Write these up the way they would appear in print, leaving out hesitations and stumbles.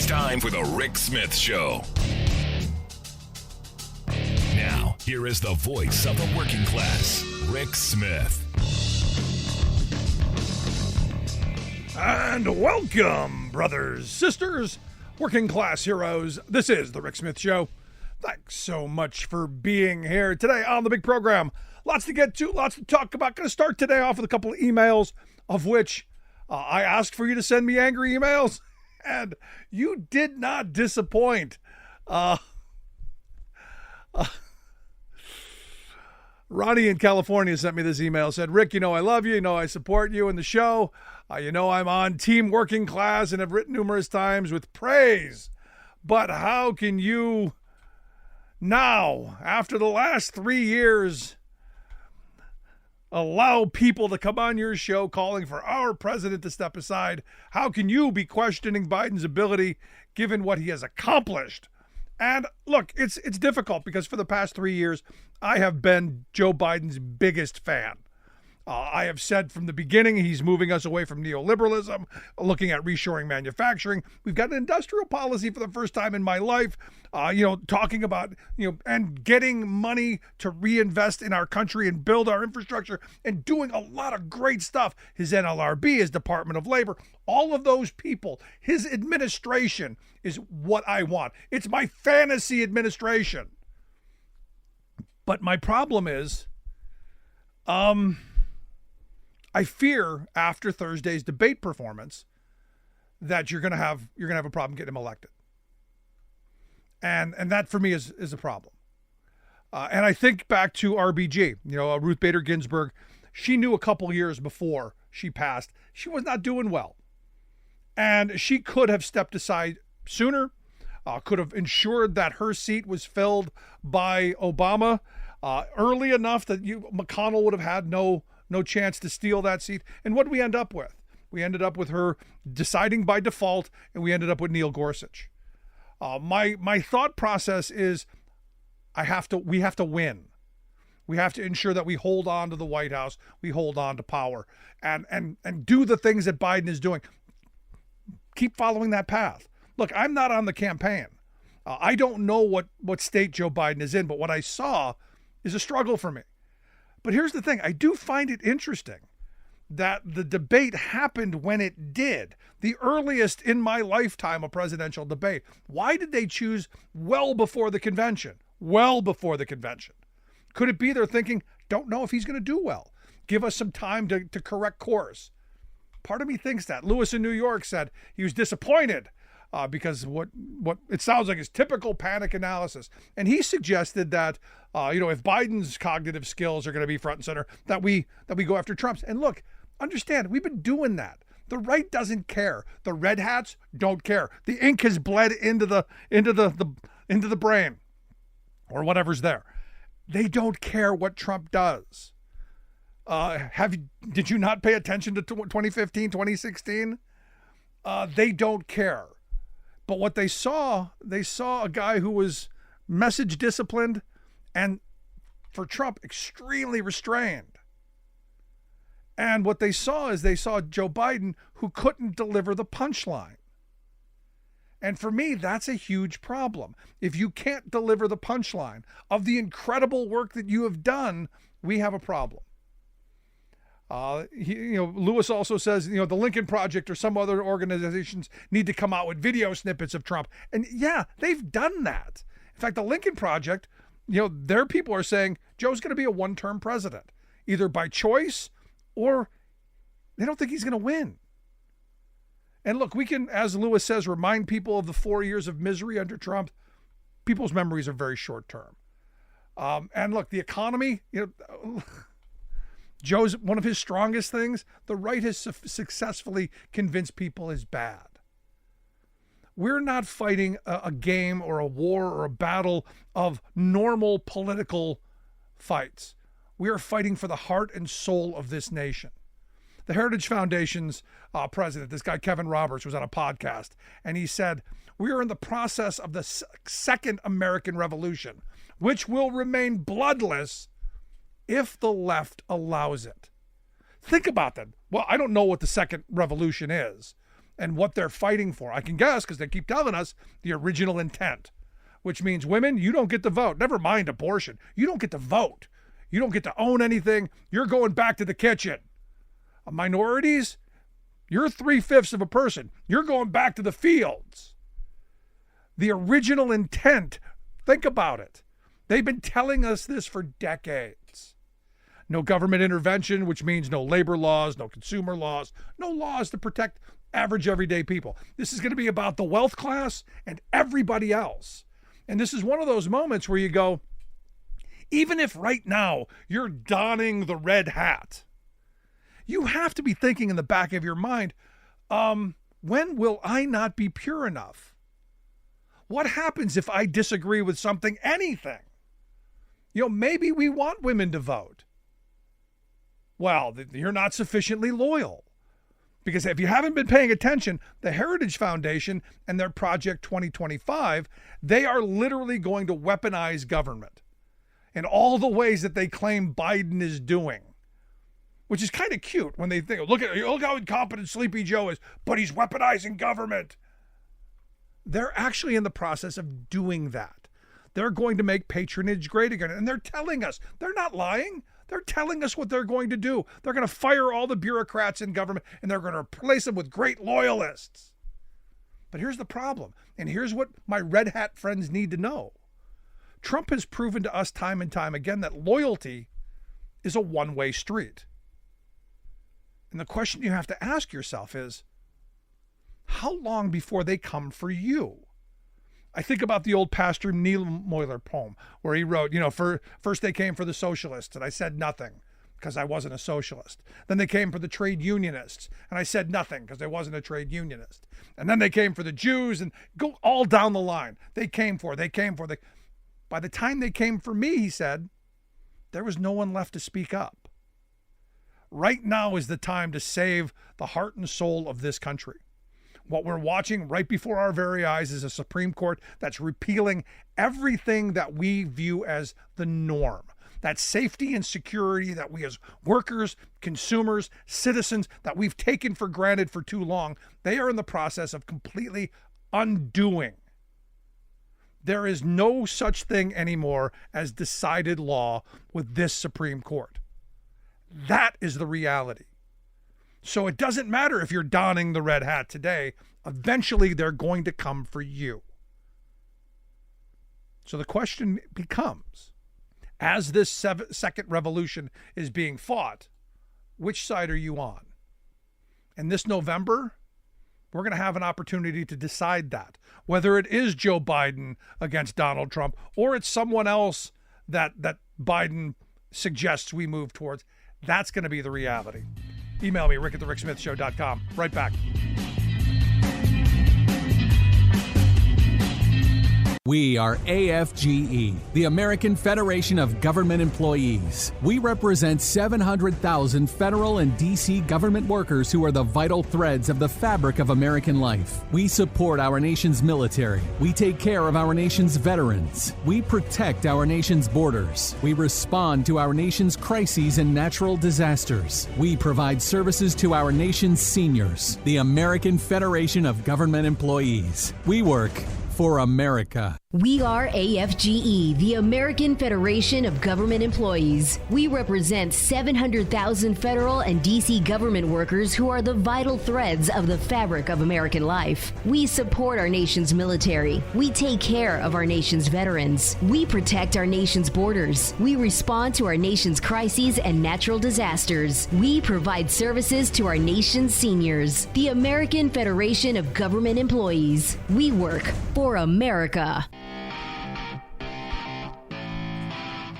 It's time for the Rick Smith Show. Now, here is the voice of the working class, Rick Smith. And welcome, brothers, sisters, working class heroes. This is the Rick Smith Show. Thanks so much for being here today on the big program. Lots to get to, lots to talk about. Going to start today off with a couple of emails, of which I asked for you to send me angry emails, and you did not disappoint. Ronnie in California sent me this email, said, Rick, you know I love you, you know I support you in the show. You know I'm on team working class and have written numerous times with praise. But how can you now, after the last 3 years, allow people to come on your show calling for our president to step aside? How can you be questioning Biden's ability given what he has accomplished? And look, it's difficult because for the past 3 years, I have been Joe Biden's biggest fan. I have said from the beginning he's moving us away from neoliberalism, looking at reshoring manufacturing. We've got an industrial policy for the first time in my life, talking about, and getting money to reinvest in our country and build our infrastructure and doing a lot of great stuff. His NLRB, his Department of Labor, all of those people, his administration is what I want. It's my fantasy administration. But my problem is, I fear after Thursday's debate performance that you're gonna have a problem getting him elected, and that for me is a problem. And I think back to RBG, Ruth Bader Ginsburg. She knew a couple years before she passed she was not doing well, and she could have stepped aside sooner. Could have ensured that her seat was filled by Obama early enough that McConnell would have had no chance to steal that seat. And what did we end up with? We ended up with her deciding by default, and we ended up with Neil Gorsuch. My thought process is we have to win. We have to ensure that we hold on to the White House, we hold on to power, and do the things that Biden is doing. Keep following that path. Look, I'm not on the campaign. I don't know what state Joe Biden is in, but what I saw is a struggle for me. But here's the thing. I do find it interesting that the debate happened when it did. The earliest in my lifetime a presidential debate. Why did they choose well before the convention? Well before the convention. Could it be they're thinking, don't know if he's going to do well. Give us some time to correct course. Part of me thinks that. Lewis in New York said he was disappointed because what it sounds like is typical panic analysis. And he suggested that, if Biden's cognitive skills are going to be front and center, that we go after Trump's. And look, understand, we've been doing that. The right doesn't care. The red hats don't care. The ink has bled into the brain or whatever's there. They don't care what Trump does. Did you not pay attention to 2015, 2016? They don't care. But what they saw a guy who was message disciplined and, for Trump, extremely restrained. And what they saw Joe Biden who couldn't deliver the punchline. And for me, that's a huge problem. If you can't deliver the punchline of the incredible work that you have done, we have a problem. Lewis also says, the Lincoln Project or some other organizations need to come out with video snippets of Trump. And yeah, they've done that. In fact, the Lincoln Project, their people are saying Joe's going to be a one-term president, either by choice or they don't think he's going to win. And look, we can, as Lewis says, remind people of the 4 years of misery under Trump. People's memories are very short-term. And look, the economy, Joe's one of his strongest things. The right has successfully convinced people is bad. We're not fighting a game or a war or a battle of normal political fights. We are fighting for the heart and soul of this nation. The Heritage Foundation's president, this guy Kevin Roberts, was on a podcast, and he said, we are in the process of the second American Revolution, which will remain bloodless if the left allows it. Think about that. Well, I don't know what the second revolution is. and what they're fighting for. I can guess because they keep telling us the original intent, which means women, you don't get to vote. Never mind abortion. You don't get to vote. You don't get to own anything. You're going back to the kitchen. Minorities, you're 3/5 of a person. You're going back to the fields. The original intent, think about it. They've been telling us this for decades. No government intervention, which means no labor laws, no consumer laws, no laws to protect average everyday people. This is going to be about the wealth class and everybody else. And this is one of those moments where you go, even if right now you're donning the red hat, you have to be thinking in the back of your mind, when will I not be pure enough? What happens if I disagree with something, anything? Maybe we want women to vote. Well, you're not sufficiently loyal. Because if you haven't been paying attention, the Heritage Foundation and their Project 2025, they are literally going to weaponize government in all the ways that they claim Biden is doing, which is kind of cute when they think, look how incompetent Sleepy Joe is, but he's weaponizing government. They're actually in the process of doing that. They're going to make patronage great again. And they're telling us, they're not lying. They're telling us what they're going to do. They're going to fire all the bureaucrats in government and they're going to replace them with great loyalists. But here's the problem. And here's what my red hat friends need to know. Trump has proven to us time and time again that loyalty is a one-way street. And the question you have to ask yourself is, how long before they come for you? I think about the old Pastor Niemöller poem where he wrote, first they came for the socialists and I said nothing because I wasn't a socialist. Then they came for the trade unionists and I said nothing because I wasn't a trade unionist. And then they came for the Jews and go all down the line. They came for. By the time they came for me, he said, there was no one left to speak up. Right now is the time to save the heart and soul of this country. What we're watching right before our very eyes is a Supreme Court that's repealing everything that we view as the norm. That safety and security that we as workers, consumers, citizens, that we've taken for granted for too long, they are in the process of completely undoing. There is no such thing anymore as decided law with this Supreme Court. That is the reality. So it doesn't matter if you're donning the red hat today. Eventually, they're going to come for you. So the question becomes, as this second revolution is being fought, which side are you on? And this November, we're going to have an opportunity to decide that, whether it is Joe Biden against Donald Trump or it's someone else that Biden suggests we move towards. That's going to be the reality. Email me, rick@thericksmithshow.com. Right back. We are AFGE, the American Federation of Government Employees. We represent 700,000 federal and D.C. government workers who are the vital threads of the fabric of American life. We support our nation's military. We take care of our nation's veterans. We protect our nation's borders. We respond to our nation's crises and natural disasters. We provide services to our nation's seniors. The American Federation of Government Employees. We work for America. We are AFGE, the American Federation of Government Employees. We represent 700,000 federal and D.C. government workers who are the vital threads of the fabric of American life. We support our nation's military. We take care of our nation's veterans. We protect our nation's borders. We respond to our nation's crises and natural disasters. We provide services to our nation's seniors. The American Federation of Government Employees. We work for America.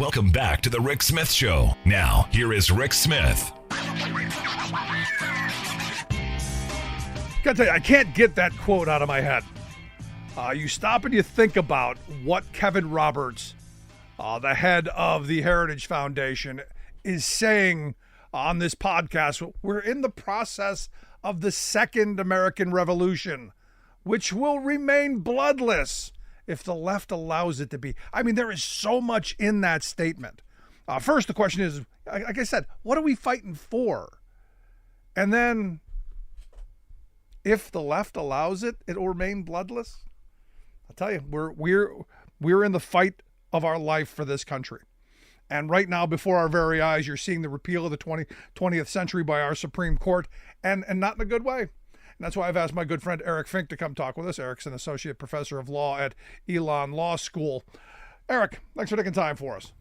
Welcome back to the Rick Smith Show. Now, here is Rick Smith. Gotta tell you, I can't get that quote out of my head. You stop and you think about what Kevin Roberts, the head of the Heritage Foundation, is saying on this podcast. We're in the process of the second American Revolution, which will remain bloodless if the left allows it to be. I mean, there is so much in that statement. First, the question is, like I said, what are we fighting for? And then, if the left allows it, it will remain bloodless. I'll tell you, we're in the fight of our life for this country. And right now, before our very eyes, you're seeing the repeal of the 20th century by our Supreme Court, and not in a good way. And that's why I've asked my good friend Eric Fink to come talk with us. Eric's an associate professor of law at Elon Law School. Eric, thanks for taking time for us.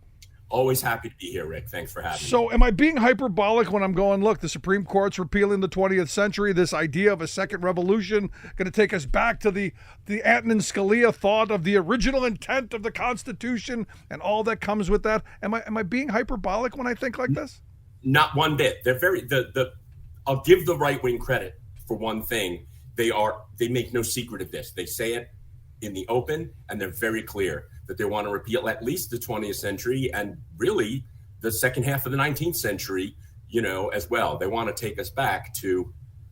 Always happy to be here, Rick. Thanks for having me. So am I being hyperbolic when I'm going, look, the Supreme Court's repealing the 20th century, this idea of a second revolution, going to take us back to the Antonin Scalia thought of the original intent of the Constitution and all that comes with that? Am I being hyperbolic when I think like this? Not one bit. They're very I'll give the right wing credit for one thing. They make no secret of this. They say it in the open, and they're very clear that they want to repeal at least the 20th century and really the second half of the 19th century, as well. They want to take us back to,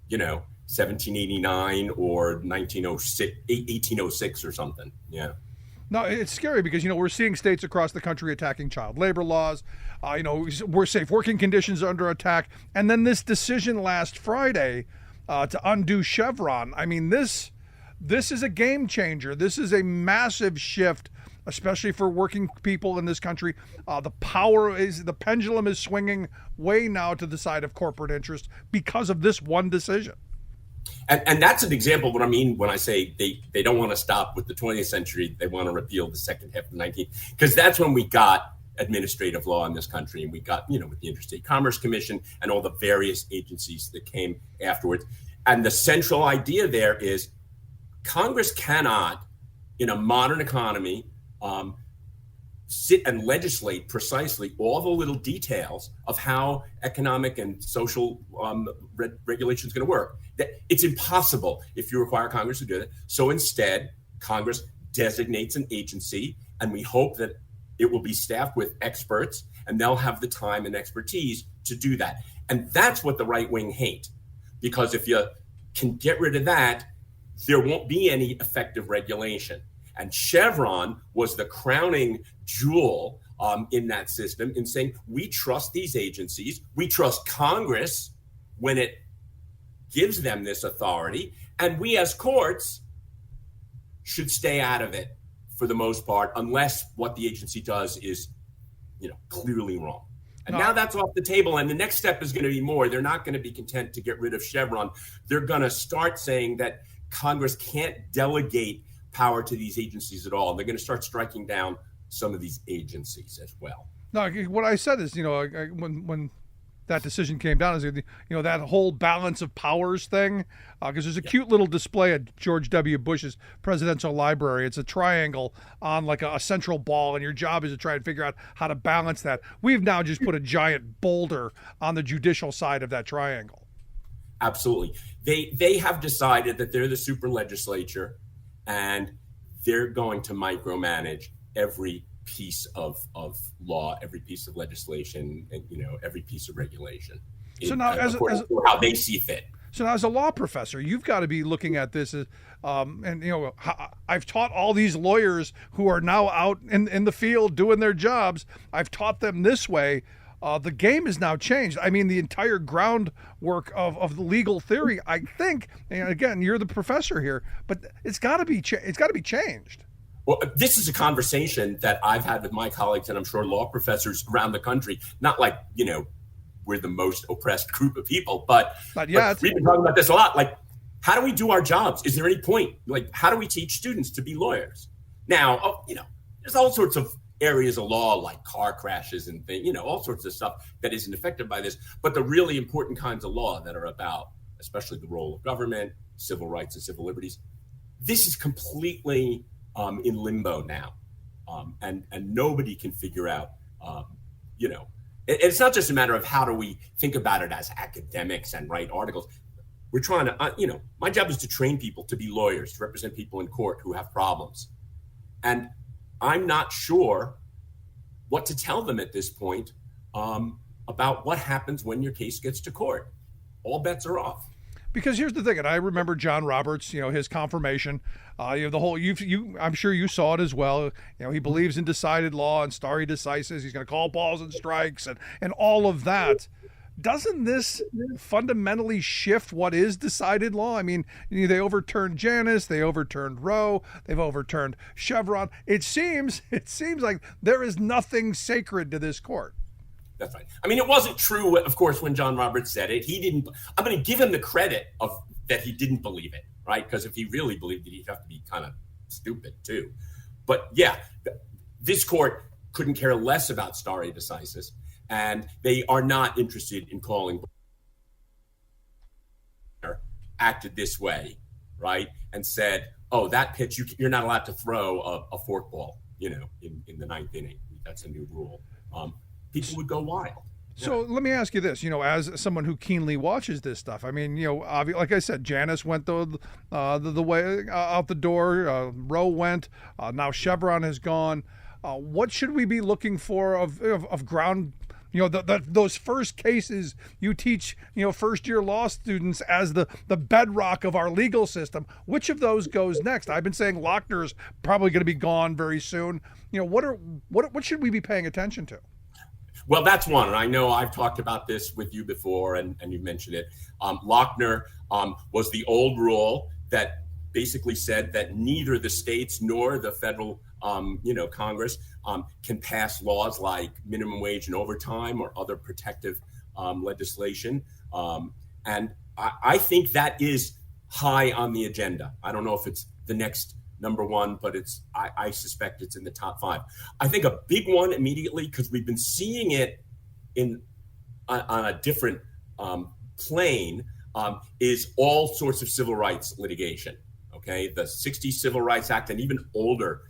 1789 or 1806 or something. Yeah. No, it's scary because, we're seeing states across the country attacking child labor laws. We're safe working conditions are under attack. And then this decision last Friday to undo Chevron. I mean, this is a game changer. This is a massive shift, especially for working people in this country. The pendulum is swinging way now to the side of corporate interest because of this one decision. And that's an example of what I mean when I say they don't want to stop with the 20th century. They want to repeal the second half of the 19th, because that's when we got administrative law in this country. And we got, with the Interstate Commerce Commission and all the various agencies that came afterwards. And the central idea there is Congress cannot, in a modern economy, sit and legislate precisely all the little details of how economic and social regulation is going to work. It's impossible if you require Congress to do that. So instead, Congress designates an agency, and we hope that it will be staffed with experts, and they'll have the time and expertise to do that. And that's what the right wing hate, because if you can get rid of that, there won't be any effective regulation. And Chevron was the crowning jewel in that system in saying, we trust these agencies, we trust Congress when it gives them this authority, and we as courts should stay out of it for the most part, unless what the agency does is, clearly wrong. And now that's off the table. And the next step is going to be more. They're not going to be content to get rid of Chevron. They're going to start saying that Congress can't delegate power to these agencies at all. And they're going to start striking down some of these agencies as well. No, what I said is, when that decision came down, is, that whole balance of powers thing, because there's a cute little display at George W. Bush's presidential library. It's a triangle on like a central ball, and your job is to try and figure out how to balance that. We've now just put a giant boulder on the judicial side of that triangle. Absolutely. They have decided that they're the super legislature, and they're going to micromanage every piece of law, every piece of legislation, and every piece of regulation. So now, according to how they see fit. So now, as a law professor, you've got to be looking at this as, I've taught all these lawyers who are now out in the field doing their jobs. I've taught them this way. The game has now changed. I mean, the entire groundwork of the legal theory, I think, and again, you're the professor here, but it's got to be changed. Well, this is a conversation that I've had with my colleagues, and I'm sure law professors around the country. Not like, we're the most oppressed group of people, but we've been talking about this a lot. Like, how do we do our jobs? Is there any point? Like, how do we teach students to be lawyers? Now, there's all sorts of areas of law like car crashes and things, all sorts of stuff that isn't affected by this. But the really important kinds of law that are about, especially the role of government, civil rights and civil liberties, this is completely in limbo now. And nobody can figure out, it's not just a matter of how do we think about it as academics and write articles. We're trying to, my job is to train people to be lawyers, to represent people in court who have problems. And I'm not sure what to tell them at this point about what happens when your case gets to court. All bets are off. Because here's the thing, and I remember John Roberts, his confirmation, the whole, I'm sure you saw it as well. He believes in decided law and stare decisis. He's going to call balls and strikes and all of that. doesn't this fundamentally shift what is decided law? I mean, they overturned Janus, they overturned Roe, they've overturned Chevron. It seems like there is nothing sacred to this court. That's right. I mean, it wasn't true, of course, when John Roberts said it. He didn't. I'm going to give him the credit of that he didn't believe it, right? Because if he really believed it, he'd have to be kind of stupid too. But yeah, this court couldn't care less about stare decisis, and they are not interested in calling acted this way, right? And said, "Oh, that pitch, you're not allowed to throw a forkball, in the ninth inning. That's a new rule." People would go wild. So let me ask you this, as someone who keenly watches this stuff, I mean, like I said, Janus went the way out the door, Roe went, now Chevron has gone. What should we be looking for of ground, those first cases you teach, first-year law students as the bedrock of our legal system? Which of those goes next? I've been saying Lochner's probably going to be gone very soon. What should we be paying attention to? Well, that's one. And I know I've talked about this with you before, and you mentioned it. Lochner was the old rule that basically said that neither the states nor the federal, Congress can pass laws like minimum wage and overtime or other protective legislation. And I think that is high on the agenda. I don't know if it's the next number one, but I suspect it's in the top 5. I think a big one immediately, because we've been seeing it on a different plane, is all sorts of civil rights litigation. Okay, the '60s Civil Rights Act and even older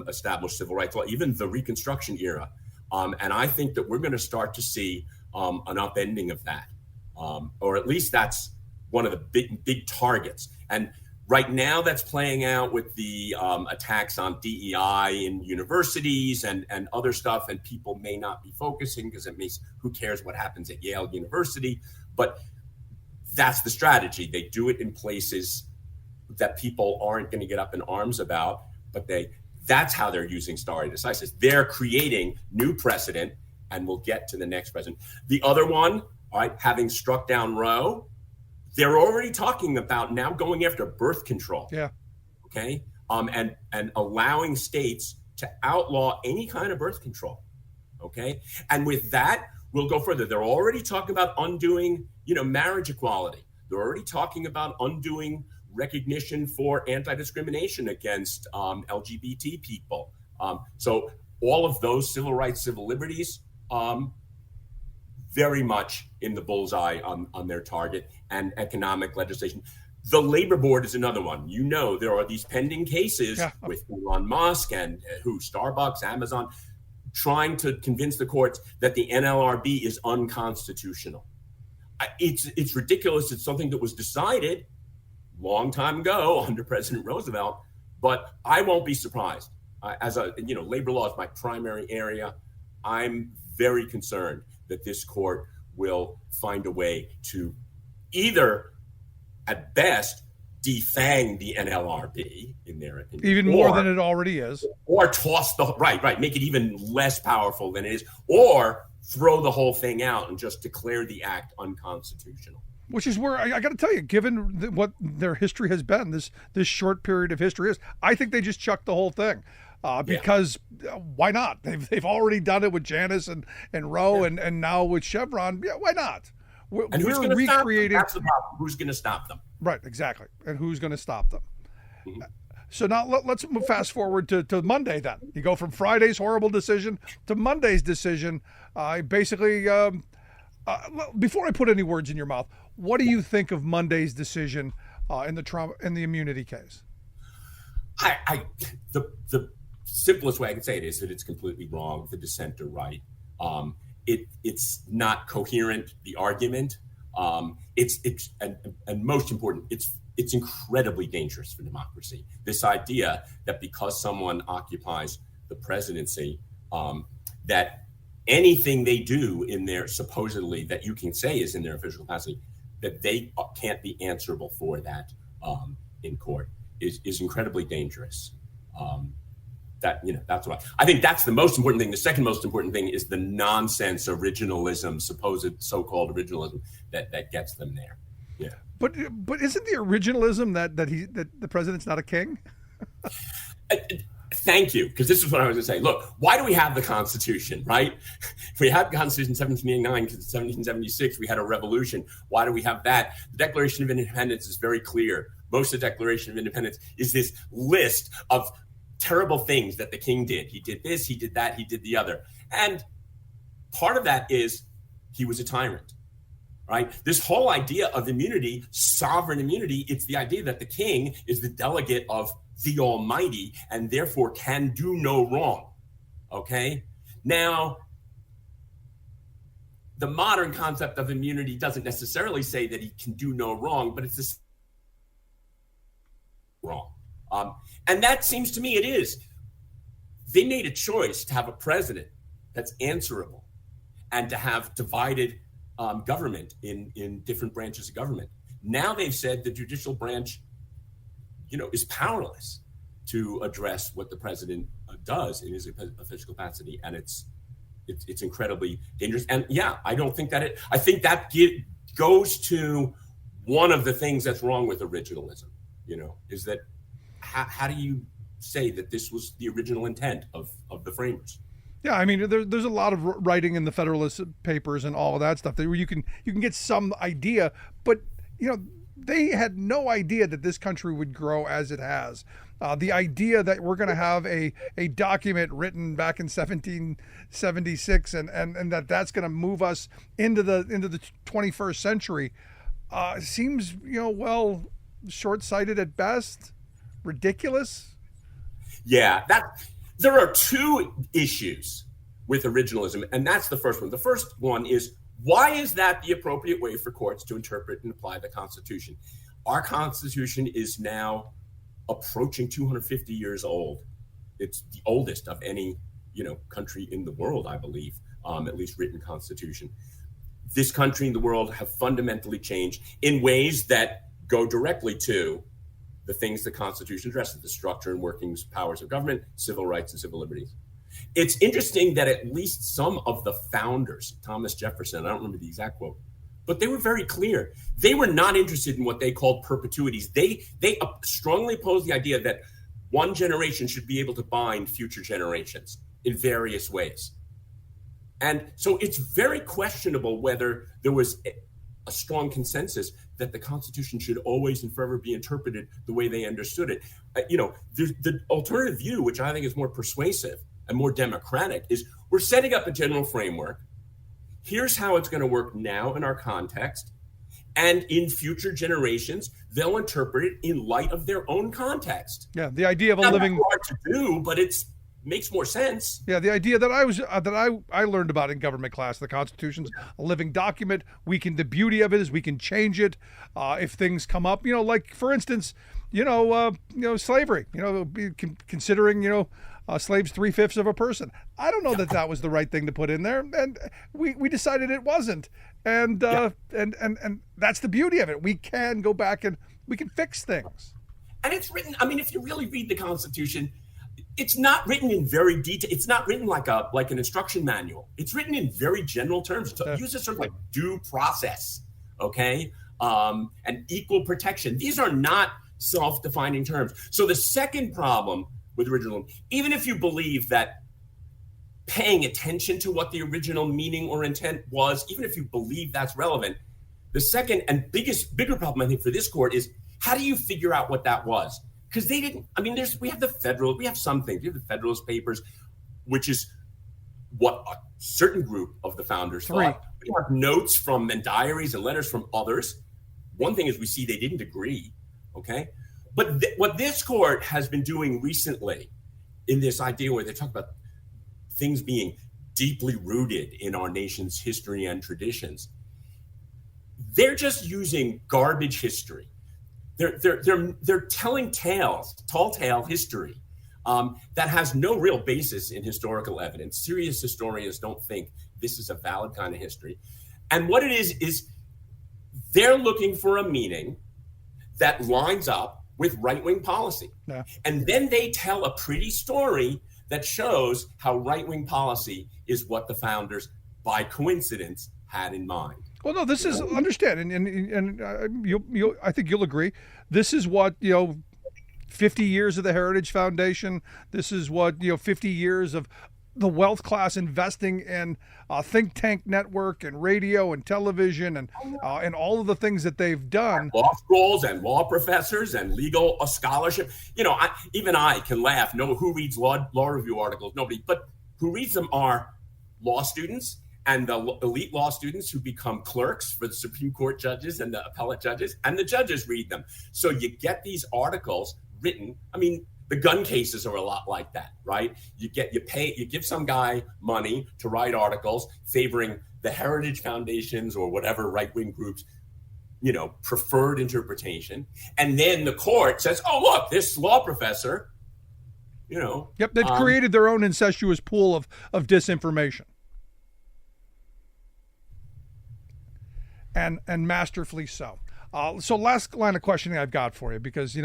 established civil rights law, even the Reconstruction era. And I think that we're going to start to see an upending of that, or at least that's one of the big targets. And right now, that's playing out with the attacks on DEI in universities and other stuff, and people may not be focusing because it means who cares what happens at Yale University? But that's the strategy. They do it in places that people aren't going to get up in arms about, but that's how they're using stare decisis. They're creating new precedent, and we'll get to the next precedent. The other one, all right, having struck down Roe, they're already talking about now going after birth control. Yeah. Okay. And allowing states to outlaw any kind of birth control. Okay. And with that, we'll go further. They're already talking about undoing, marriage equality. They're already talking about undoing recognition for anti-discrimination against LGBT people. So all of those civil rights, civil liberties, very much in the bullseye on their target, and economic legislation. The Labor Board is another one. There are these pending cases with Elon Musk and Starbucks, Amazon, trying to convince the courts that the NLRB is unconstitutional. It's ridiculous. It's something that was decided long time ago under President Roosevelt, but I won't be surprised. Labor law is my primary area. I'm very concerned that this court will find a way to either, at best, defang the NLRB, in their opinion. Even more than it already is. Or toss make it even less powerful than it is, or throw the whole thing out and just declare the act unconstitutional. Which is where I got to tell you, given what their history has been, this short period of history is, I think they just chucked the whole thing. Because why not? They've already done it with Janus and Roe and now with Chevron. Yeah, why not? We're recreating. That's the problem. Who's going to stop them? Right, exactly. And who's going to stop them? Mm-hmm. So now let's move fast forward to Monday then. You go from Friday's horrible decision to Monday's decision. Basically, before I put any words in your mouth, what do you think of Monday's decision in the immunity case? The simplest way I can say it is that it's completely wrong. The dissenter right. It's not coherent. The argument. It's most important. It's incredibly dangerous for democracy. This idea that because someone occupies the presidency, that anything they do in their supposedly that you can say is in their official capacity, that they can't be answerable for that in court is incredibly dangerous. that's what I think that's the most important thing. The second most important thing is the nonsense originalism, supposed so-called originalism that gets them there. Yeah. But isn't the originalism that the president's not a king? Thank you, because this is what I was going to say. Look, why do we have the Constitution, right? We had the Constitution in 1789 because in 1776 we had a revolution. Why do we have that? The Declaration of Independence is very clear. Most of the Declaration of Independence is this list of terrible things that the king did. He did this, he did that, he did the other. And part of that is he was a tyrant, right? This whole idea of immunity, sovereign immunity, it's the idea that the king is the delegate of the Almighty and therefore can do no wrong, okay? Now, the modern concept of immunity doesn't necessarily say that he can do no wrong, but it's this wrong. And that seems to me it is. They made a choice to have a president that's answerable and to have divided government in different branches of government. Now they've said the judicial branch, is powerless to address what the president does in his official capacity, and it's incredibly dangerous. And yeah, I don't think that I think that goes to one of the things that's wrong with originalism. Is that how do you say that this was the original intent of the framers? Yeah, I mean, there's a lot of writing in the Federalist Papers and all of that stuff where you can get some idea, but they had no idea that this country would grow as it has. The idea that we're going to have a document written back in 1776 and that's going to move us into the 21st century seems short-sighted at best, ridiculous. Yeah, there are two issues with originalism, and that's the first one. The first one is, why is that the appropriate way for courts to interpret and apply the Constitution? Our Constitution is now approaching 250 years old. It's the oldest of any, country in the world, I believe, at least written Constitution. This country and the world have fundamentally changed in ways that go directly to the things the Constitution addresses: the structure and workings, powers of government, civil rights, and civil liberties. It's interesting that at least some of the founders, Thomas Jefferson, I don't remember the exact quote, but they were very clear. They were not interested in what they called perpetuities. They strongly opposed the idea that one generation should be able to bind future generations in various ways. And so it's very questionable whether there was a strong consensus that the Constitution should always and forever be interpreted the way they understood it. The alternative view, which I think is more persuasive and more democratic, is we're setting up a general framework. Here's how it's going to work now in our context. And in future generations, they'll interpret it in light of their own context. Yeah, the idea of a Not living... hard to do, but it's makes more sense. Yeah, the idea that I learned about in government class, the Constitution's a living document. The beauty of it is we can change it if things come up. Like for instance, slavery. Considering slaves 3/5 of a person. I don't know that was the right thing to put in there, and we decided it wasn't. And and that's the beauty of it. We can go back and we can fix things. And it's written. I mean, if you really read the Constitution, it's not written in very detail. It's not written like an instruction manual. It's written in very general terms. It uses sort of like due process, okay, and equal protection. These are not self-defining terms. So the second problem with original, even if you believe that paying attention to what the original meaning or intent was, even if you believe that's relevant, the second and bigger problem I think for this court is, how do you figure out what that was? Because they didn't. I mean, we have some things. We have the Federalist Papers, which is what a certain group of the founders thought. We have notes from and diaries and letters from others. One thing is we see they didn't agree, okay? But what this court has been doing recently in this idea where they talk about things being deeply rooted in our nation's history and traditions, they're just using garbage history. They're telling tall tale history that has no real basis in historical evidence. Serious historians don't think this is a valid kind of history. And what it is they're looking for a meaning that lines up with right-wing policy. Yeah. And then they tell a pretty story that shows how right-wing policy is what the founders, by coincidence, had in mind. Well, no, this is understand, and I think you'll agree. This is what 50 years of the Heritage Foundation. This is what 50 years of the wealth class investing in think tank network and radio and television and all of the things that they've done. Law schools and law professors and legal scholarship. Even I can laugh. No, who reads law review articles? Nobody. But who reads them are law students and the elite law students who become clerks for the Supreme Court judges and the appellate judges, and the judges read them. So you get these articles written. I mean, the gun cases are a lot like that, right? You give some guy money to write articles favoring the Heritage Foundations or whatever right-wing groups, preferred interpretation. And then the court says, oh, look, this law professor, Yep, they've created their own incestuous pool of disinformation. And masterfully so. So last line of questioning I've got for you, because,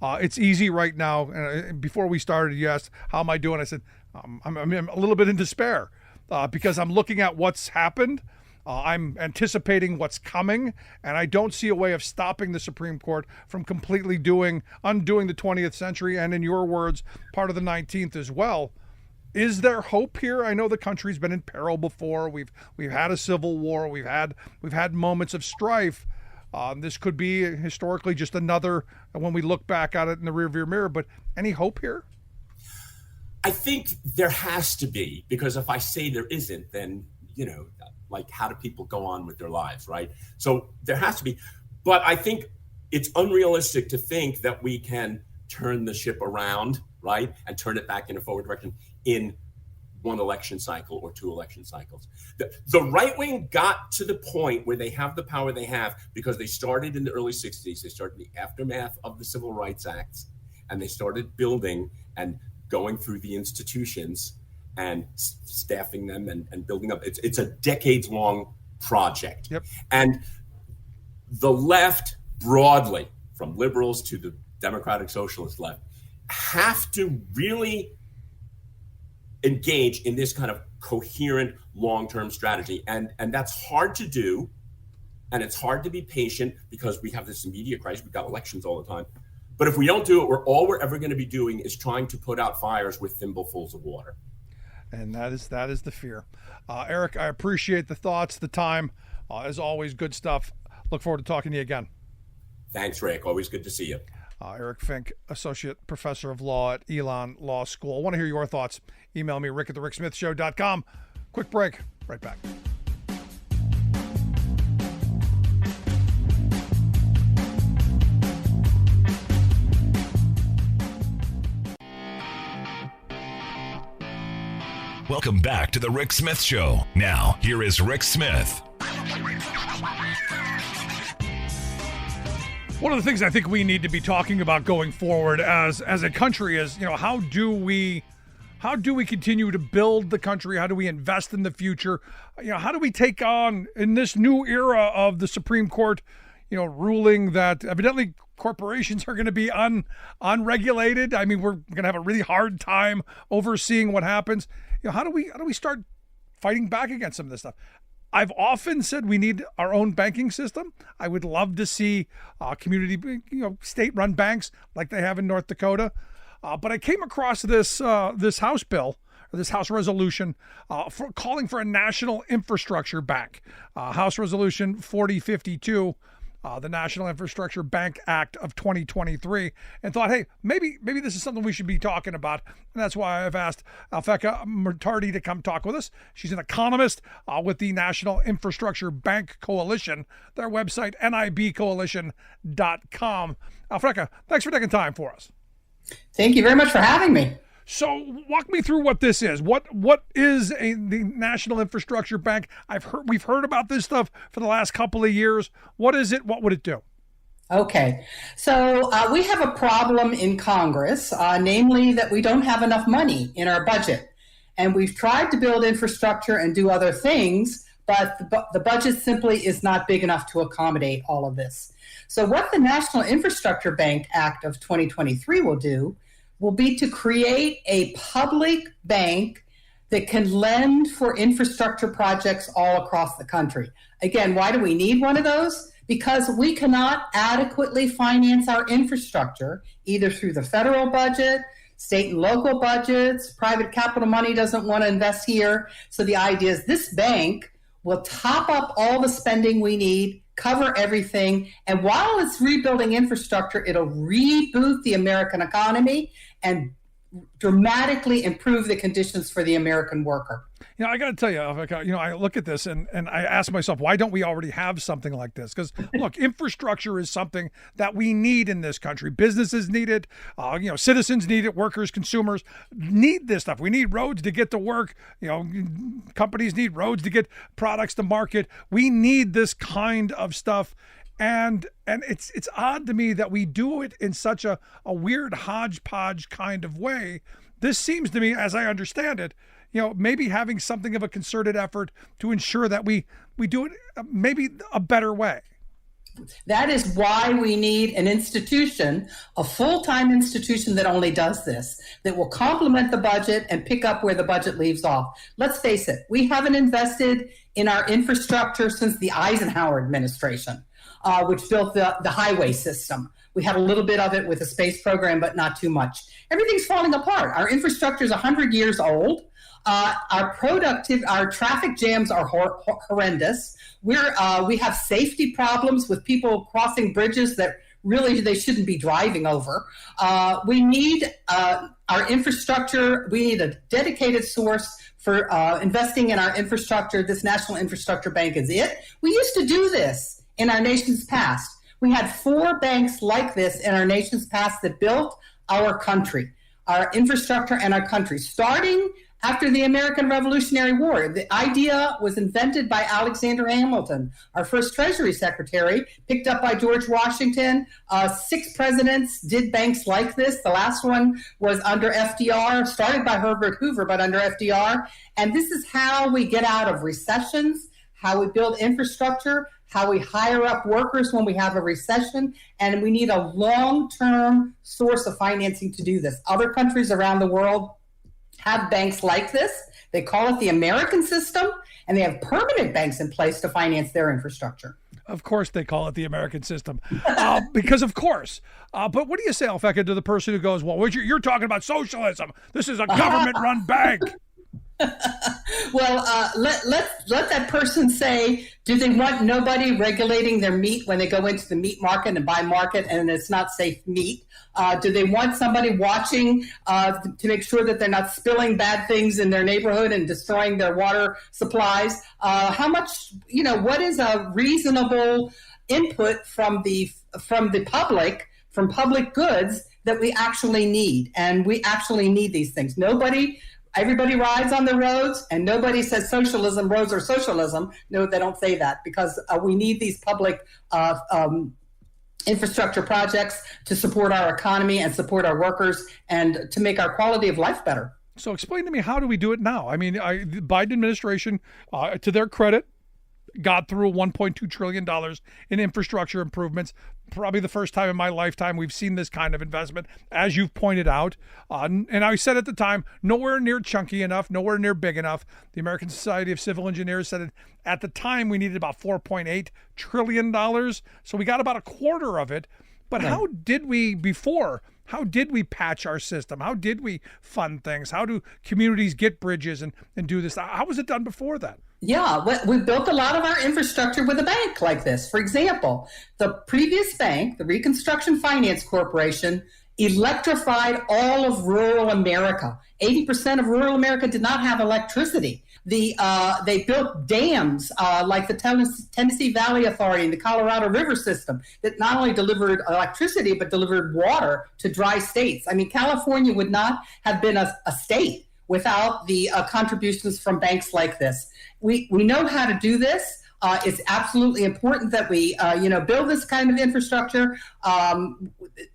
it's easy right now. Before we started, you asked, how am I doing? I said, I'm a little bit in despair because I'm looking at what's happened. I'm anticipating what's coming, and I don't see a way of stopping the Supreme Court from completely undoing the 20th century, and in your words, part of the 19th as well. Is there hope here? I know the country's been in peril before. We've had a civil war. We've had moments of strife. This could be historically just another, when we look back at it in the rearview mirror, but any hope here? I think there has to be, because if I say there isn't, then, how do people go on with their lives, right? So there has to be. But I think it's unrealistic to think that we can turn the ship around, right, and turn it back in a forward direction in one election cycle or two election cycles. The right wing got to the point where they have the power they have because they started in the early 60s. They started in the aftermath of the Civil Rights Acts, and they started building and going through the institutions and staffing them and building up. It's a decades-long project. Yep. And the left broadly, from liberals to the Democratic Socialist left, have to really engage in this kind of coherent long-term strategy. And that's hard to do. And it's hard to be patient because we have this immediate crisis. We've got elections all the time. But if we don't do it, all we're ever going to be doing is trying to put out fires with thimblefuls of water. And that is the fear. Eric, I appreciate the thoughts, the time. As always, good stuff. Look forward to talking to you again. Thanks, Rick. Always good to see you. Eric Fink, Associate Professor of Law at Elon Law School. I want to hear your thoughts. Email me, rick@thericksmithshow.com. Quick break. Right back. Welcome back to the Rick Smith Show. Now, here is Rick Smith. One of the things I think we need to be talking about going forward as a country is, how do we continue to build the country? How do we invest in the future? How do we take on, in this new era of the Supreme Court, ruling that evidently corporations are going to be unregulated? I mean, we're going to have a really hard time overseeing what happens. How do we start fighting back against some of this stuff? I've often said we need our own banking system. I would love to see community, state-run banks like they have in North Dakota. But I came across this House bill, or this House resolution, calling for a national infrastructure bank. House Resolution 4052, the National Infrastructure Bank Act of 2023, and thought, hey, maybe this is something we should be talking about. And that's why I've asked Alphecca Muttardy to come talk with us. She's an economist with the National Infrastructure Bank Coalition, their website, nibcoalition.com. Alphecca, thanks for taking time for us. Thank you very much for having me. So walk me through what this is. What is the National Infrastructure Bank? We've heard about this stuff for the last couple of years. What is it? What would it do? Okay, so we have a problem in Congress, namely that we don't have enough money in our budget. And we've tried to build infrastructure and do other things, but the budget simply is not big enough to accommodate all of this. So what the National Infrastructure Bank Act of 2023 will do, will be to create a public bank that can lend for infrastructure projects all across the country. Again, why do we need one of those? Because we cannot adequately finance our infrastructure, either through the federal budget, state and local budgets, private capital money doesn't want to invest here. So the idea is this bank will top up all the spending we need, cover everything, and while it's rebuilding infrastructure, it'll reboot the American economy and dramatically improve the conditions for the American worker. I got to tell you, I look at this and I ask myself, why don't we already have something like this? Because look, infrastructure is something that we need in this country. Businesses need it. Citizens need it. Workers, consumers need this stuff. We need roads to get to work. Companies need roads to get products to market. We need this kind of stuff. And it's odd to me that we do it in such a weird hodgepodge kind of way. This seems to me, as I understand it, maybe having something of a concerted effort to ensure that we do it maybe a better way. That is why we need an institution, a full-time institution that only does this, that will complement the budget and pick up where the budget leaves off. Let's face it, we haven't invested in our infrastructure since the Eisenhower administration, which built the highway system. We had a little bit of it with the space program, but not too much. Everything's falling apart. Our infrastructure is 100 years old. Our traffic jams are horrendous. We have safety problems with people crossing bridges that really they shouldn't be driving over. We need our infrastructure. We need a dedicated source for investing in our infrastructure. This National Infrastructure Bank is it. We used to do this in our nation's past. We had 4 banks like this in our nation's past that built our country, our infrastructure and our country, starting after the American Revolutionary War. The idea was invented by Alexander Hamilton, our first Treasury Secretary, picked up by George Washington. 6 presidents did banks like this. The last one was under FDR, started by Herbert Hoover, but under FDR. And this is how we get out of recessions, how we build infrastructure, how we hire up workers when we have a recession, and we need a long-term source of financing to do this. Other countries around the world have banks like this. They call it the American system, and they have permanent banks in place to finance their infrastructure. Of course they call it the American system, because of course. But what do you say, Alphecca, to the person who goes, well, you're talking about socialism. This is a government-run bank. Well, let that person say, do they want nobody regulating their meat when they go into the meat market and buy market and it's not safe meat? Do they want somebody watching to make sure that they're not spilling bad things in their neighborhood and destroying their water supplies? How much, what is a reasonable input from the public, from public goods that we actually need? And we actually need these things. Everybody rides on the roads, and nobody says socialism, roads are socialism. No, they don't say that, because we need these public infrastructure projects to support our economy and support our workers and to make our quality of life better. So explain to me, how do we do it now? I mean, the Biden administration, to their credit, got through $1.2 trillion in infrastructure improvements. Probably the first time in my lifetime we've seen this kind of investment, as you've pointed out. And I said at the time, nowhere near chunky enough, nowhere near big enough. The American Society of Civil Engineers said at the time we needed about $4.8 trillion. So we got about a quarter of it. But right. How did we patch our system? How did we fund things? How do communities get bridges and do this? How was it done before that? Yeah, we built a lot of our infrastructure with a bank like this. For example, the previous bank, the Reconstruction Finance Corporation, electrified all of rural America. 80% of rural America did not have electricity. They built dams like the Tennessee Valley Authority and the Colorado River system that not only delivered electricity, but delivered water to dry states. I mean, California would not have been a state without the contributions from banks like this. We know how to do this. It's absolutely important that we, build this kind of infrastructure.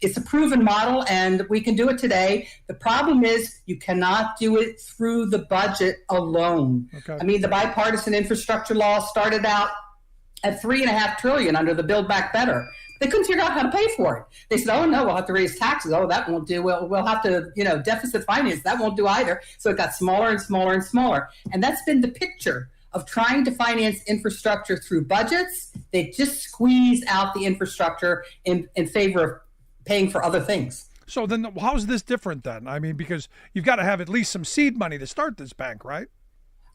It's a proven model, and we can do it today. The problem is you cannot do it through the budget alone. Okay. I mean, the bipartisan infrastructure law started out at $3.5 trillion under the Build Back Better. They couldn't figure out how to pay for it. They said, oh, no, we'll have to raise taxes. Oh, that won't do. We'll have to, deficit finance. That won't do either. So it got smaller and smaller and smaller. And that's been the picture of trying to finance infrastructure through budgets. They just squeeze out the infrastructure in favor of paying for other things. So then how's this different then? I mean, because you've got to have at least some seed money to start this bank, right?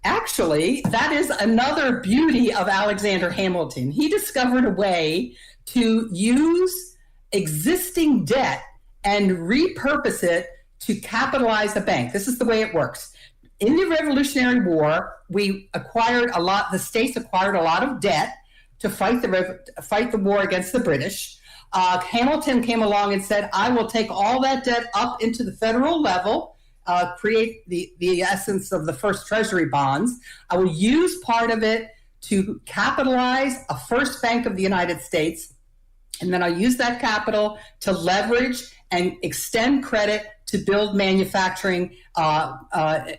Actually, that is another beauty of Alexander Hamilton. He discovered a way to use existing debt and repurpose it to capitalize a bank. This is the way it works. In the Revolutionary War, the states acquired a lot of debt to fight the war against the British. Hamilton came along and said, I will take all that debt up into the federal level, create the essence of the first treasury bonds. I will use part of it to capitalize a first bank of the United States. And then I'll use that capital to leverage and extend credit to build manufacturing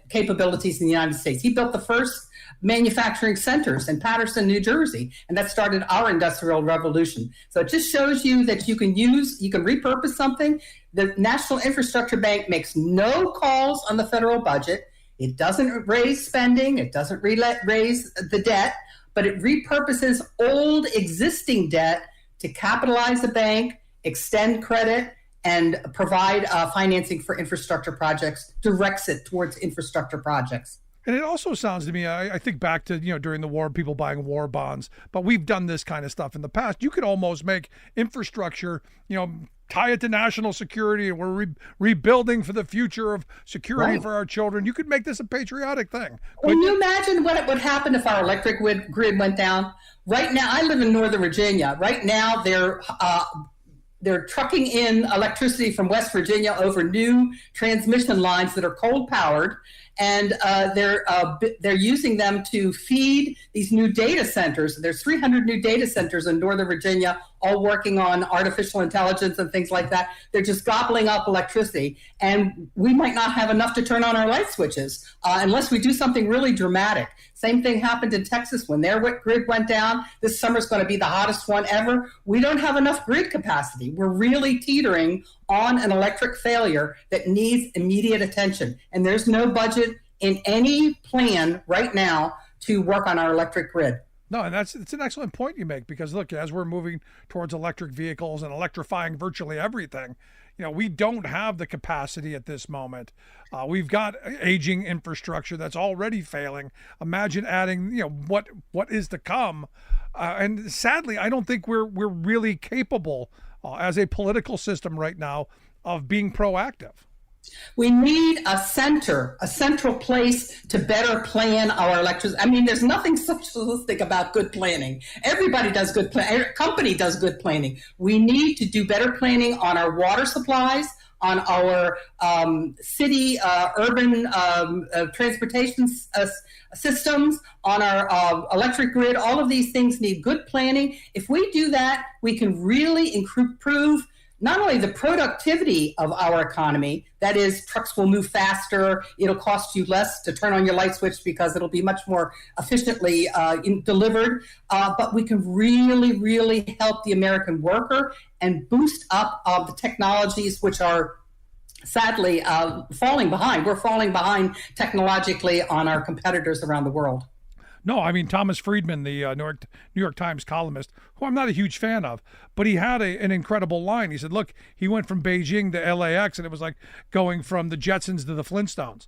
capabilities in the United States. He built the first manufacturing centers in Paterson, New Jersey, and that started our industrial revolution. So it just shows you that you can repurpose something. The National Infrastructure Bank makes no calls on the federal budget. It doesn't raise spending. It doesn't raise the debt, but it repurposes old existing debt to capitalize the bank, extend credit, and provide financing for infrastructure projects, directs it towards infrastructure projects. And it also sounds to me, I think back to, during the war, people buying war bonds, but we've done this kind of stuff in the past. You could almost make infrastructure, tie it to national security, and we're rebuilding for the future of security for our children. You could make this a patriotic thing. Can you imagine what would happen if our electric grid went down? Right now, I live in Northern Virginia. Right now, they're trucking in electricity from West Virginia over new transmission lines that are coal powered, and they're using them to feed these new data centers. There's 300 new data centers in Northern Virginia, all working on artificial intelligence and things like that. They're just gobbling up electricity, and we might not have enough to turn on our light switches unless we do something really dramatic. Same thing happened in Texas when their grid went down. This summer's going to be the hottest one ever. We don't have enough grid capacity. We're really teetering on an electric failure that needs immediate attention. And there's no budget in any plan right now to work on our electric grid. No, and it's an excellent point you make, because look, as we're moving towards electric vehicles and electrifying virtually everything, we don't have the capacity at this moment. We've got aging infrastructure that's already failing. Imagine adding, what is to come. And sadly, I don't think we're really capable as a political system right now of being proactive. We need a central place to better plan our electricity. I mean, there's nothing socialistic about good planning. Everybody does good planning. Every company does good planning. We need to do better planning on our water supplies, on our city, urban transportation systems, on our electric grid. All of these things need good planning. If we do that, we can really improve not only the productivity of our economy, that is, trucks will move faster, it'll cost you less to turn on your light switch because it'll be much more efficiently delivered, but we can really, really help the American worker and boost up the technologies which are sadly falling behind. We're falling behind technologically on our competitors around the world. No, I mean, Thomas Friedman, the New York Times columnist, who I'm not a huge fan of, but he had an incredible line. He said, look, he went from Beijing to LAX, and it was like going from the Jetsons to the Flintstones.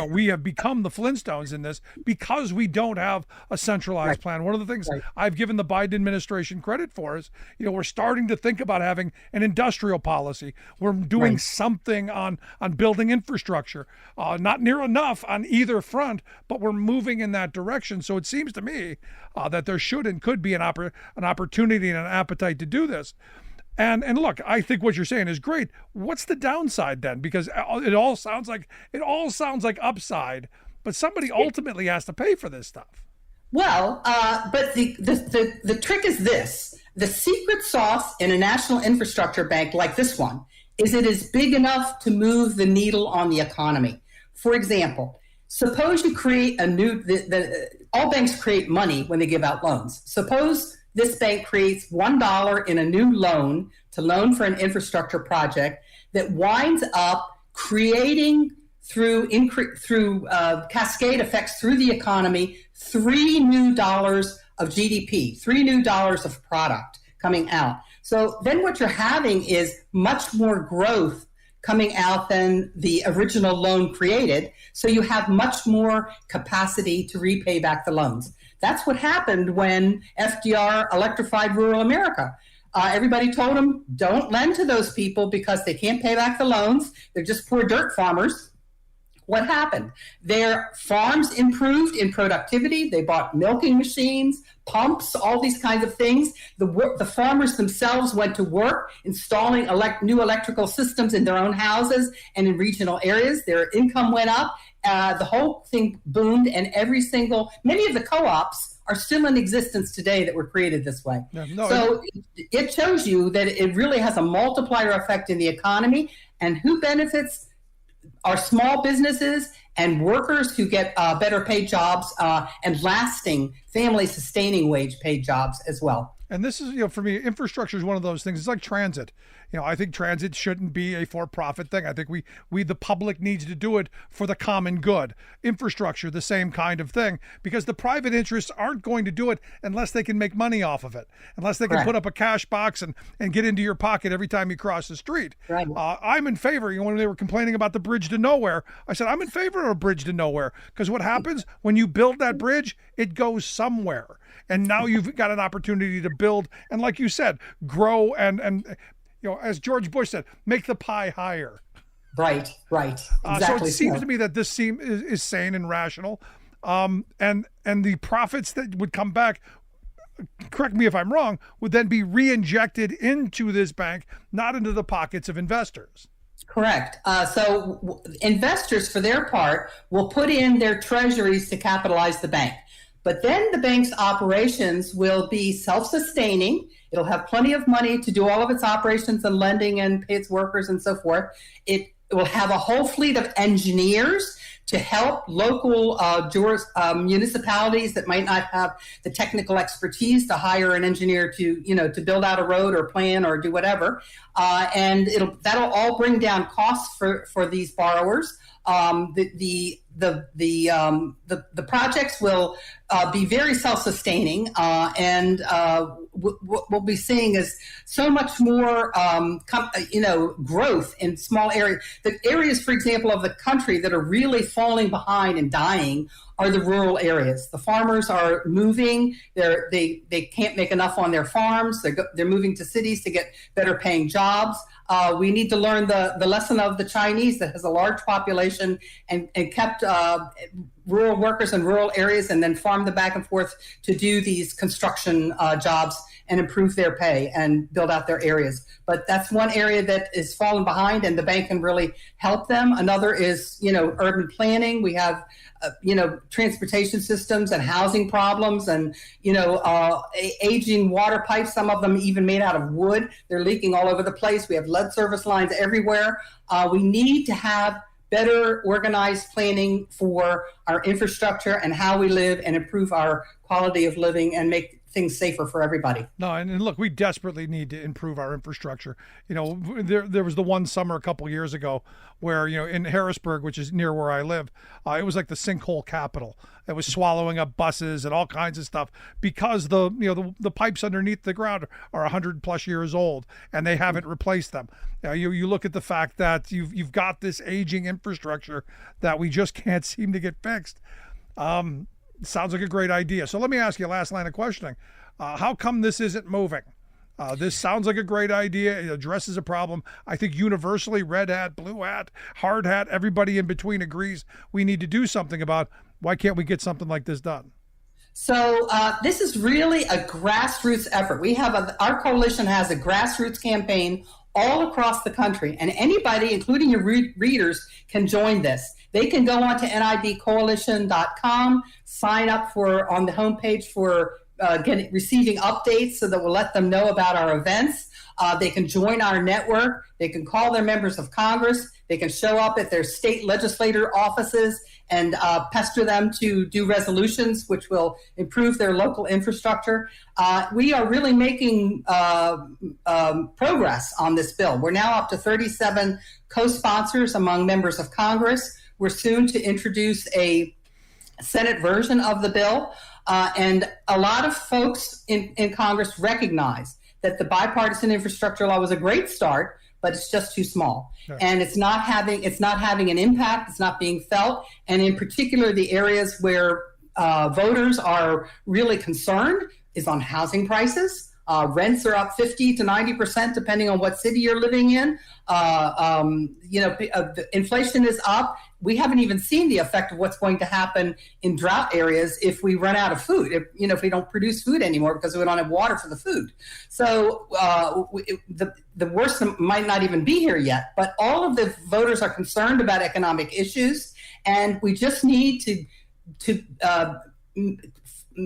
We have become the Flintstones in this because we don't have a centralized plan. One of the things I've given the Biden administration credit for is, we're starting to think about having an industrial policy. We're doing something on building infrastructure, not near enough on either front, but we're moving in that direction. So it seems to me that there should and could be an opportunity and an appetite to do this. And look, I think what you're saying is great. What's the downside then? Because it all sounds like upside, but somebody ultimately has to pay for this stuff. Well, but the trick is this: the secret sauce in a national infrastructure bank like this one is it is big enough to move the needle on the economy. For example, suppose you create all banks create money when they give out loans. Suppose this bank creates $1 in a new loan to loan for an infrastructure project that winds up creating through cascade effects through the economy, $3 new of GDP, $3 new of product coming out. So then what you're having is much more growth coming out than the original loan created. So you have much more capacity to repay back the loans. That's what happened when FDR electrified rural America. Everybody told him, don't lend to those people because they can't pay back the loans. They're just poor dirt farmers. What happened? Their farms improved in productivity. They bought milking machines, pumps, all these kinds of things. The farmers themselves went to work installing new electrical systems in their own houses and in regional areas. Their income went up. The whole thing boomed, and many of the co-ops are still in existence today that were created this way. It shows you that it really has a multiplier effect in the economy, and who benefits are small businesses and workers who get better paid jobs and lasting family-sustaining wage-paid jobs as well. And this is, for me, infrastructure is one of those things. It's like transit. I think transit shouldn't be a for-profit thing. I think we the public needs to do it for the common good. Infrastructure, the same kind of thing, because the private interests aren't going to do it unless they can make money off of it, unless they can put up a cash box and get into your pocket every time you cross the street. Right. I'm in favor. When they were complaining about the bridge to nowhere, I said, I'm in favor of a bridge to nowhere, because what happens when you build that bridge, it goes somewhere. And now you've got an opportunity to build and, like you said, grow and as George Bush said, make the pie higher. Right. Exactly. So it seems to me that this is sane and rational, and the profits that would come back, correct me if I'm wrong, would then be re-injected into this bank, not into the pockets of investors. Correct. So investors, for their part, will put in their treasuries to capitalize the bank. But then the bank's operations will be self-sustaining. It'll have plenty of money to do all of its operations and lending and pay its workers and so forth. It will have a whole fleet of engineers to help local municipalities that might not have the technical expertise to hire an engineer to build out a road or plan or do whatever. And that'll all bring down costs for these borrowers. The projects will be very self-sustaining, and what we'll be seeing is so much more, growth in small areas. The areas, for example, of the country that are really falling behind and dying are the rural areas. The farmers are moving; they can't make enough on their farms. They're moving to cities to get better paying jobs. We need to learn the lesson of the Chinese that has a large population and kept rural workers in rural areas and then farmed them back and forth to do these construction jobs and improve their pay and build out their areas. But that's one area that is falling behind, and the bank can really help them. Another is, urban planning. We have, transportation systems and housing problems and, aging water pipes, some of them even made out of wood. They're leaking all over the place. We have lead service lines everywhere. We need to have better organized planning for our infrastructure and how we live and improve our quality of living and make things safer for everybody. No, and look, we desperately need to improve our infrastructure. There was the one summer a couple years ago where, in Harrisburg, which is near where I live, it was like the sinkhole capital. It was swallowing up buses and all kinds of stuff because the pipes underneath the ground are 100+ years old and they haven't replaced them. You look at the fact that you've got this aging infrastructure that we just can't seem to get fixed. Sounds like a great idea. So let me ask you a last line of questioning. How come this isn't moving? This sounds like a great idea. It addresses a problem. I think universally, red hat, blue hat, hard hat, everybody in between agrees we need to do something about. Why can't we get something like this done? So this is really a grassroots effort. Our coalition has a grassroots campaign all across the country, and anybody, including your readers, can join this. They can go on to nibcoalition.com, sign up on the homepage for receiving updates so that we'll let them know about our events. They can join our network. They can call their members of Congress. They can show up at their state legislator offices and pester them to do resolutions which will improve their local infrastructure. We are really making progress on this bill. We're now up to 37 co-sponsors among members of Congress. We're soon to introduce a Senate version of the bill. And a lot of folks in Congress recognize that the bipartisan infrastructure law was a great start, but it's just too small. Sure. And it's not having an impact. It's not being felt. And in particular, the areas where voters are really concerned is on housing prices. Rents are up 50 to 90%, depending on what city you're living in. Inflation is up. We haven't even seen the effect of what's going to happen in drought areas if we run out of food, if we don't produce food anymore because we don't have water for the food. So the worst might not even be here yet, but all of the voters are concerned about economic issues, and we just need to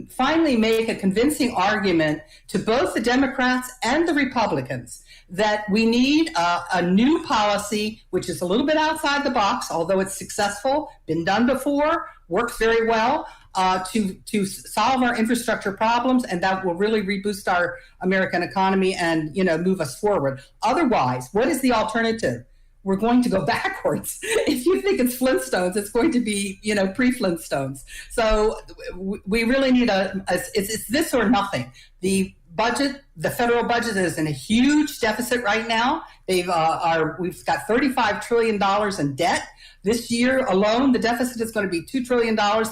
finally make a convincing argument to both the Democrats and the Republicans that we need a new policy, which is a little bit outside the box, although it's successful, been done before, works very well, to solve our infrastructure problems, and that will really reboost our American economy and move us forward. Otherwise, what is the alternative? We're going to go backwards. If you think it's Flintstones, it's going to be, pre-Flintstones. So we really need it's this or nothing. The federal budget is in a huge deficit right now. We've got $35 trillion in debt. This year alone, the deficit is going to be $2 trillion. What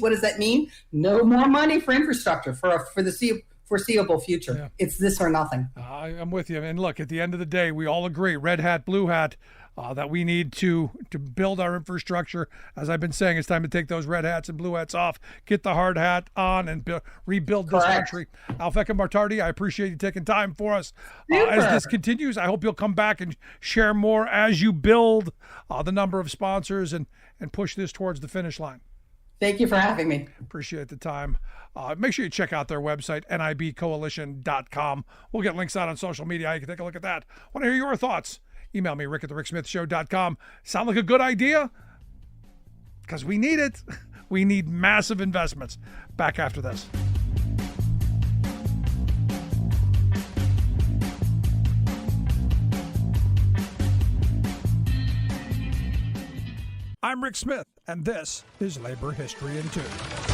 does that mean? No more money for infrastructure for the foreseeable future. Yeah. It's this or nothing. I'm with you. And look, at the end of the day, we all agree, red hat, blue hat, that we need to build our infrastructure. As I've been saying, it's time to take those red hats and blue hats off, get the hard hat on, and rebuild this country. Alphecca Muttardy, I appreciate you taking time for us. As this continues, I hope you'll come back and share more as you build the number of sponsors and push this towards the finish line. Thank you for having me. Appreciate the time. Make sure you check out their website, nibcoalition.com. We'll get links out on social media. You can take a look at that. Want to hear your thoughts? Email me, rick@thericksmithshow.com. Sound like a good idea? Because we need it. We need massive investments. Back after this. I'm Rick Smith, and this is Labor History in 2.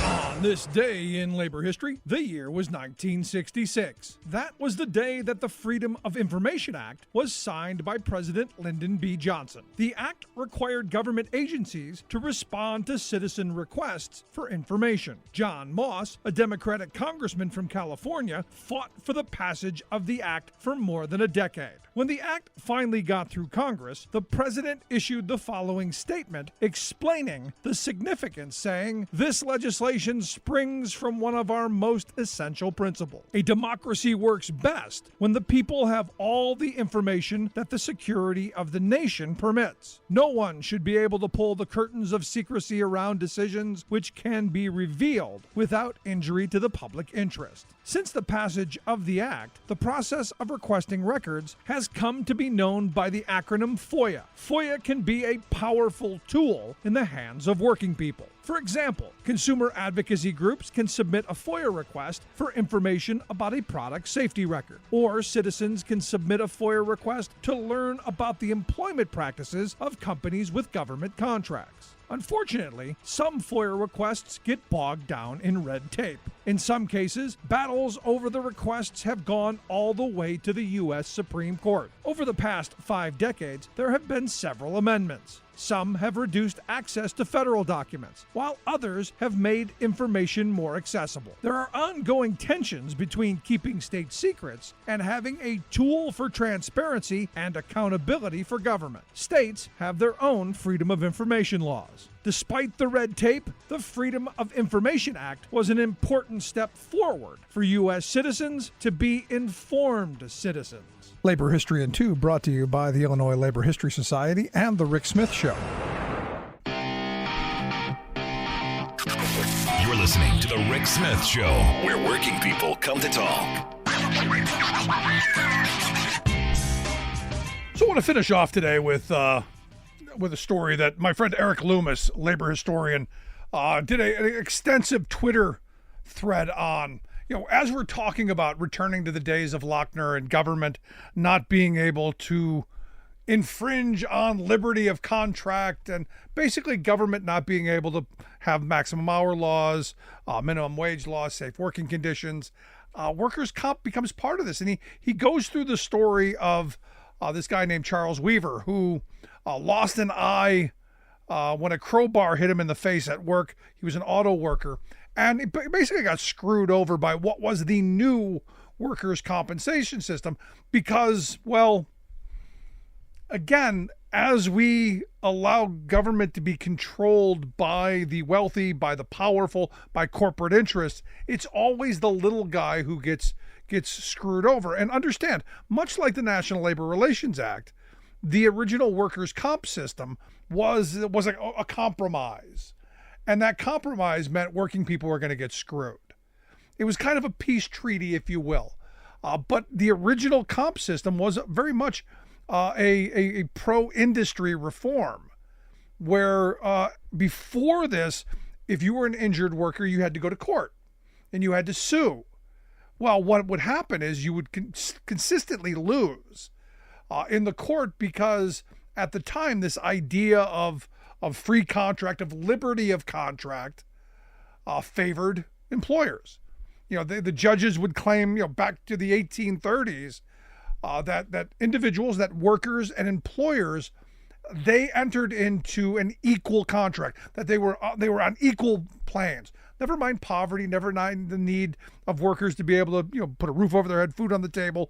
On this day in labor history, the year was 1966. That was the day that the Freedom of Information Act was signed by President Lyndon B. Johnson. The act required government agencies to respond to citizen requests for information. John Moss, a Democratic congressman from California, fought for the passage of the act for more than a decade. When the act finally got through Congress, the president issued the following statement explaining the significance, saying, "This legislation springs from one of our most essential principles. A democracy works best when the people have all the information that the security of the nation permits. No one should be able to pull the curtains of secrecy around decisions which can be revealed without injury to the public interest." Since the passage of the act, the process of requesting records has come to be known by the acronym FOIA. FOIA can be a powerful tool in the hands of working people. For example, consumer advocacy groups can submit a FOIA request for information about a product safety record, or citizens can submit a FOIA request to learn about the employment practices of companies with government contracts. Unfortunately, some FOIA requests get bogged down in red tape. In some cases, battles over the requests have gone all the way to the U.S. Supreme Court. Over the past 5 decades, there have been several amendments. Some have reduced access to federal documents, while others have made information more accessible. There are ongoing tensions between keeping state secrets and having a tool for transparency and accountability for government. States have their own Freedom of Information laws. Despite the red tape, the Freedom of Information Act was an important step forward for U.S. citizens to be informed citizens. Labor History in 2 brought to you by the Illinois Labor History Society and The Rick Smith Show. You're listening to The Rick Smith Show, where working people come to talk. So I want to finish off today with with a story that my friend Eric Loomis, labor historian, did an extensive Twitter thread on. As we're talking about returning to the days of Lochner and government not being able to infringe on liberty of contract, and basically government not being able to have maximum hour laws, minimum wage laws, safe working conditions, workers' comp becomes part of this. And he goes through the story of this guy named Charles Weaver, who lost an eye when a crowbar hit him in the face at work. He was an auto worker, and he basically got screwed over by what was the new workers' compensation system because, well, again, as we allow government to be controlled by the wealthy, by the powerful, by corporate interests, it's always the little guy who gets screwed over. And understand, much like the National Labor Relations Act, the original workers' comp system was a compromise. And that compromise meant working people were going to get screwed. It was kind of a peace treaty, if you will. But the original comp system was very much a pro-industry reform, where before this, if you were an injured worker, you had to go to court and you had to sue. Well, what would happen is you would consistently lose in the court because at the time, this idea of free contract, of liberty of contract, favored employers. The judges would claim, back to the 1830s, that individuals, that workers and employers, they entered into an equal contract, that they were on equal planes. Never mind poverty, never mind the need of workers to be able to, put a roof over their head, food on the table,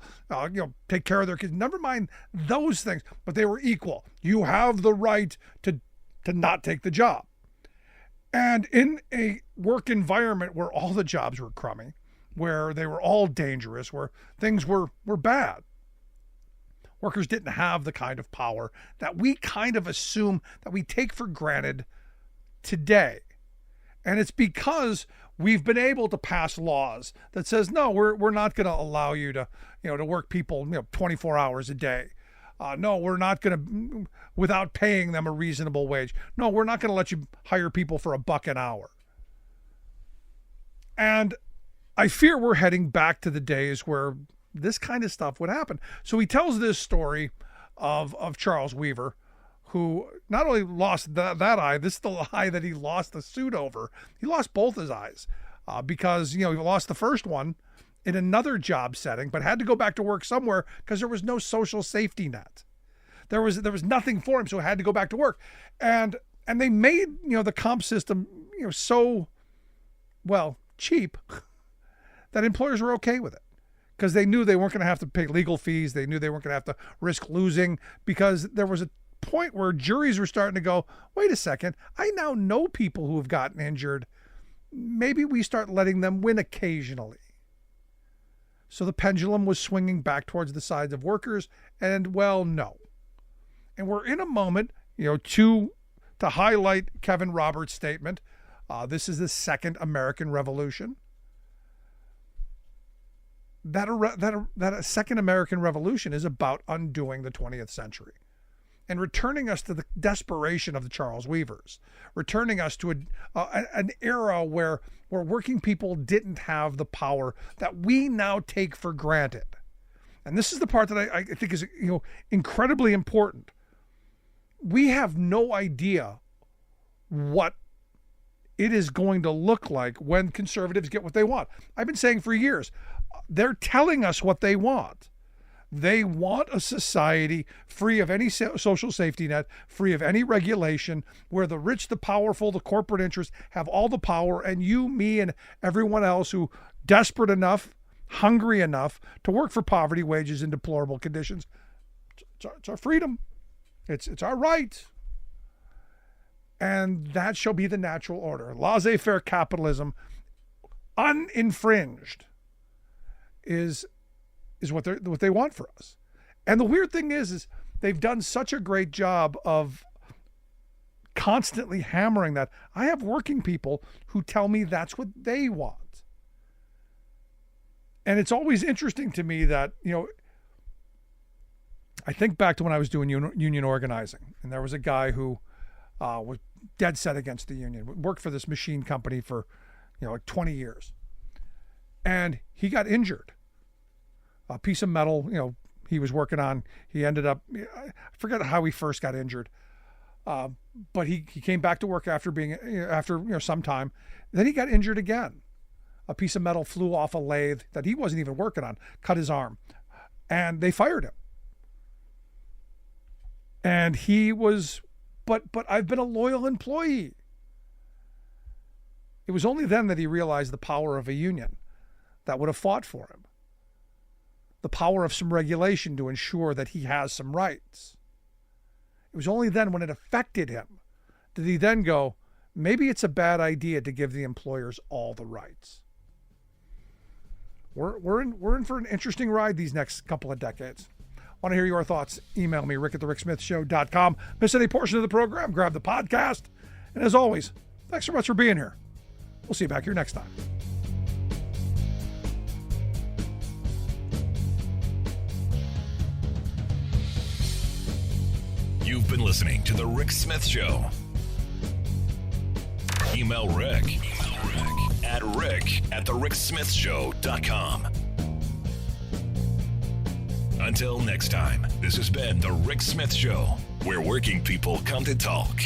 take care of their kids. Never mind those things, but they were equal. You have the right to not take the job. And in a work environment where all the jobs were crummy, where they were all dangerous, where things were bad, workers didn't have the kind of power that we kind of assume, that we take for granted today. And it's because we've been able to pass laws that says, no, we're not going to allow you to, to work people, 24 hours a day. No, we're not going to, without paying them a reasonable wage. No, we're not going to let you hire people for $1 an hour. And I fear we're heading back to the days where this kind of stuff would happen. So he tells this story of Charles Weaver, who not only lost that eye, this is the eye that he lost the suit over. He lost both his eyes because, he lost the first one in another job setting, but had to go back to work somewhere because there was no social safety net. There was nothing for him, so he had to go back to work. And they made, the comp system, so, well, cheap that employers were okay with it, because they knew they weren't going to have to pay legal fees. They knew they weren't going to have to risk losing, because there was a point where juries were starting to go, wait a second, I now know people who have gotten injured. Maybe we start letting them win occasionally. So the pendulum was swinging back towards the sides of workers, and well, no. And we're in a moment, to highlight Kevin Roberts' statement. This is the second American Revolution. That second American Revolution is about undoing the 20th century and returning us to the desperation of the Charles Weavers, returning us to an era where working people didn't have the power that we now take for granted. And this is the part that I think is incredibly important. We have no idea what it is going to look like when conservatives get what they want. I've been saying for years, they're telling us what they want. They want a society free of any social safety net, free of any regulation, where the rich, the powerful, the corporate interests have all the power, and you, me, and everyone else who desperate enough, hungry enough to work for poverty wages in deplorable conditions. It's our freedom. It's our right. And that shall be the natural order. Laissez-faire capitalism, uninfringed, is what they want for us. And the weird thing is they've done such a great job of constantly hammering that. I have working people who tell me that's what they want. And it's always interesting to me that, I think back to when I was doing union organizing, and there was a guy who was dead set against the union, worked for this machine company for, like 20 years. And he got injured. A piece of metal, he was working on, he ended up, I forget how he first got injured. But he came back to work after some time. Then he got injured again. A piece of metal flew off a lathe that he wasn't even working on, cut his arm, and they fired him. And he was, but I've been a loyal employee. It was only then that he realized the power of a union that would have fought for him. The power of some regulation to ensure that he has some rights. It was only then when it affected him did he then go, maybe it's a bad idea to give the employers all the rights. We're in for an interesting ride these next couple of decades. Want to hear your thoughts? Email me, rick@thericksmithshow.com. Miss any portion of the program, grab the podcast. And as always, thanks so much for being here. We'll see you back here next time. You've been listening to The Rick Smith Show. Email Rick at rick@thericksmithshow.com. Until next time, this has been The Rick Smith Show, where working people come to talk.